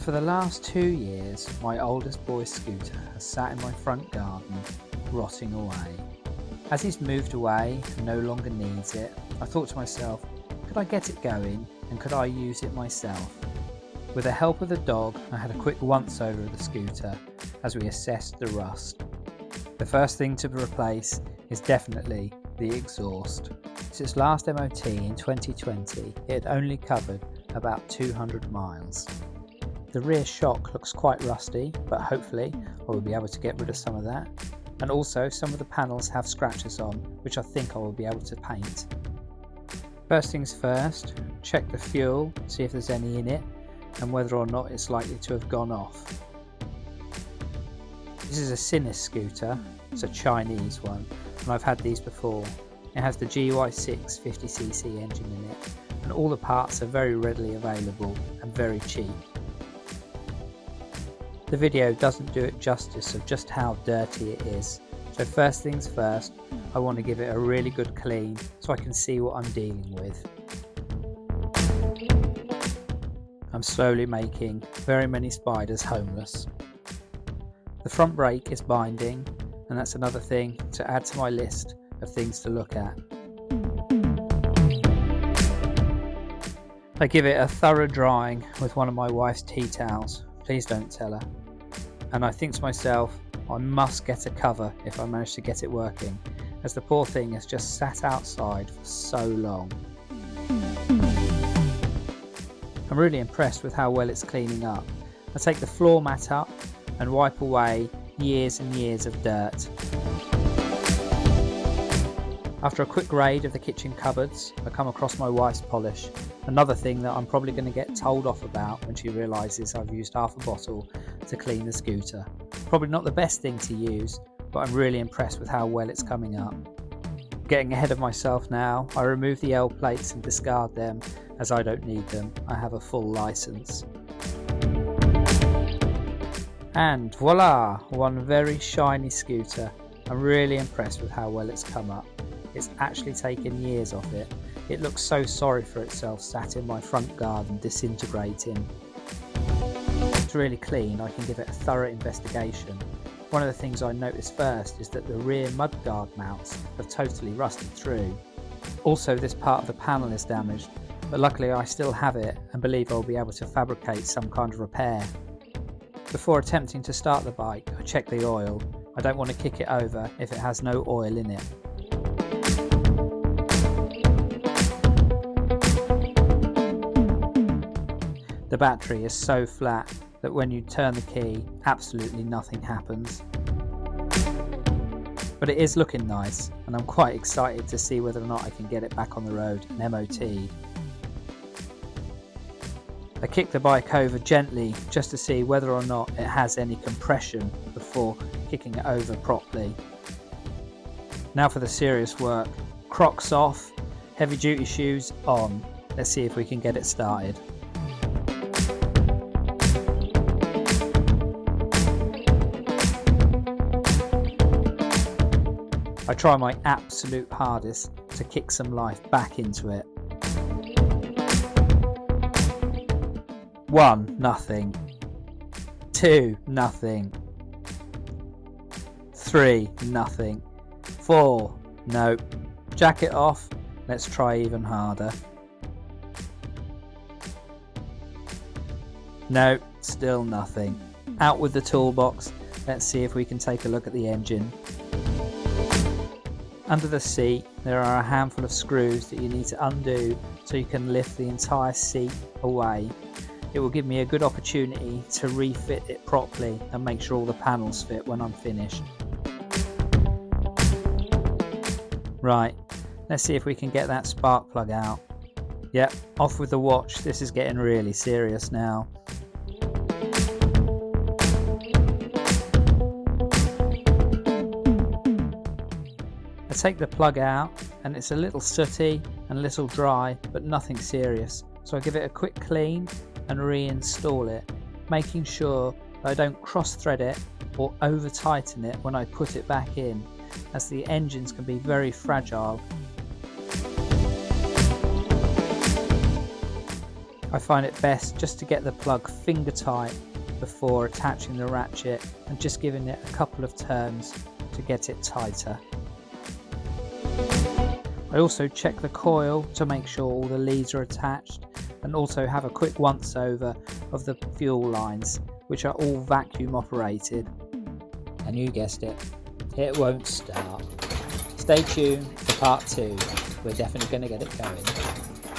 For the last 2 years, my oldest boy's scooter has sat in my front garden, rotting away. As he's moved away and no longer needs it, I thought to myself, could I get it going and could I use it myself? With the help of the dog, I had a quick once over of the scooter as we assessed the rust. The first thing to replace is definitely the exhaust. Since last MOT in 2020, it had only covered about 200 miles. The rear shock looks quite rusty, but hopefully I will be able to get rid of some of that. And also some of the panels have scratches on, which I think I will be able to paint. First things first, check the fuel, see if there's any in it, and whether or not it's likely to have gone off. This is a Sinus scooter, it's a Chinese one, and I've had these before. It has the GY6 50cc engine in it, and all the parts are very readily available and very cheap. The video doesn't do it justice of just how dirty it is, so first things first, I want to give it a really good clean so I can see what I'm dealing with. I'm slowly making very many spiders homeless. The front brake is binding, and that's another thing to add to my list of things to look at. I give it a thorough drying with one of my wife's tea towels. Please don't tell her. And I think to myself, I must get a cover if I manage to get it working, as the poor thing has just sat outside for so long. I'm really impressed with how well it's cleaning up. I take the floor mat up and wipe away years and years of dirt. After a quick raid of the kitchen cupboards, I come across my wife's polish. Another thing that I'm probably going to get told off about when she realises I've used half a bottle to clean the scooter. Probably not the best thing to use, but I'm really impressed with how well it's coming up. Getting ahead of myself now, I remove the L plates and discard them as I don't need them. I have a full licence. And voila, one very shiny scooter. I'm really impressed with how well it's come up. It's actually taken years off it. It looks so sorry for itself sat in my front garden disintegrating. It's really clean, I can give it a thorough investigation. One of the things I noticed first is that the rear mudguard mounts have totally rusted through. Also, this part of the panel is damaged, but luckily I still have it and believe I'll be able to fabricate some kind of repair. Before attempting to start the bike, I check the oil. I don't want to kick it over if it has no oil in it. The battery is so flat that when you turn the key, absolutely nothing happens. But it is looking nice, and I'm quite excited to see whether or not I can get it back on the road and MOT'd. I kick the bike over gently just to see whether or not it has any compression before kicking it over properly. Now for the serious work. Crocs off, heavy duty shoes on. Let's see if we can get it started. I try my absolute hardest to kick some life back into it. 1, nothing. 2, nothing. 3, nothing. 4, nope. Jacket off, let's try even harder. No, still nothing. Out with the toolbox, let's see if we can take a look at the engine. Under the seat, there are a handful of screws that you need to undo so you can lift the entire seat away. It will give me a good opportunity to refit it properly and make sure all the panels fit when I'm finished. Right, let's see if we can get that spark plug out. Yep, off with the watch, this is getting really serious now. I take the plug out and it's a little sooty and a little dry, but nothing serious. So I give it a quick clean and reinstall it, making sure that I don't cross thread it or over tighten it when I put it back in, as the engines can be very fragile. I find it best just to get the plug finger tight before attaching the ratchet and just giving it a couple of turns to get it tighter. I also check the coil to make sure all the leads are attached, and also have a quick once over of the fuel lines, which are all vacuum operated. And you guessed it, it won't start. Stay tuned for part 2, we're definitely going to get it going.